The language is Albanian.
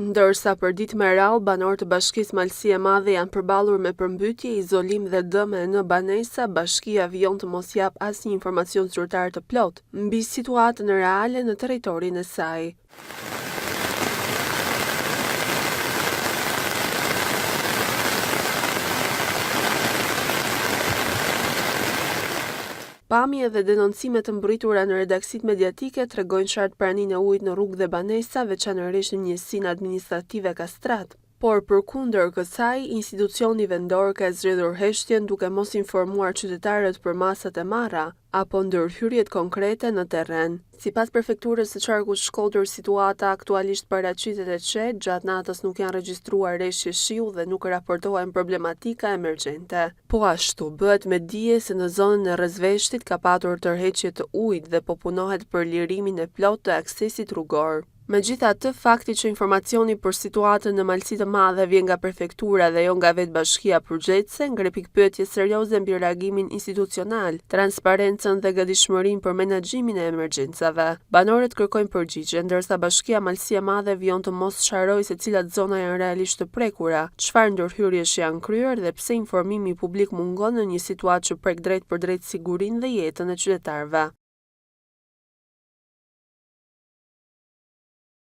Ndërsa për ditë me radhë, banorët e Bashkisë Malësi e Madhe janë përballur me përmbytje, izolim dhe dëme në banesa, bashkia vijon të mos jap asnjë informacion zyrtar të plotë mbi situatën reale në territorin e saj. Pamje dhe denoncime të mbërritura në redaksit mediatike tregojnë qartë praninë e ujit në rrugë dhe banesa, veçanërisht në njësinë administrative Kastrat. Por përkundër kësaj, institucioni vendor ka zgjedhur heshtjen duke mos informuar qytetarët për masat e marra apo ndërhyrjet konkrete në terren. Sipas prefekturës së Qarkut Shkodër, situata aktualisht paraqitet e qetë, gjatë natës nuk janë regjistruar reshje shiu dhe nuk raportohen problematika emergjente. Po ashtu, bëhet me dije se në zonën e Rrezveshtit ka patur tërheqje të ujit dhe po punohet për lirimin e plotë të aksesit rrugor. Megjithatë, fakti që informacioni për situatën në Malësi të Madhe vjen nga prefektura dhe jo nga vetë bashkia përgjithëse, ngre pikpyetje serioze mbi reagimin institucional, transparencën dhe gatishmërinë për menaxhimin e emergjencave. Banorët kërkojnë përgjigje, ndërsa bashkia Malësi e Madhe vijon të mos sharojë se cilat zona janë realisht të prekura, çfarë ndërhyrjesh janë kryer dhe pse informimi publik mungon në një situatë që prek drejt për drejt sigurinë dhe jetën e qytetarëve.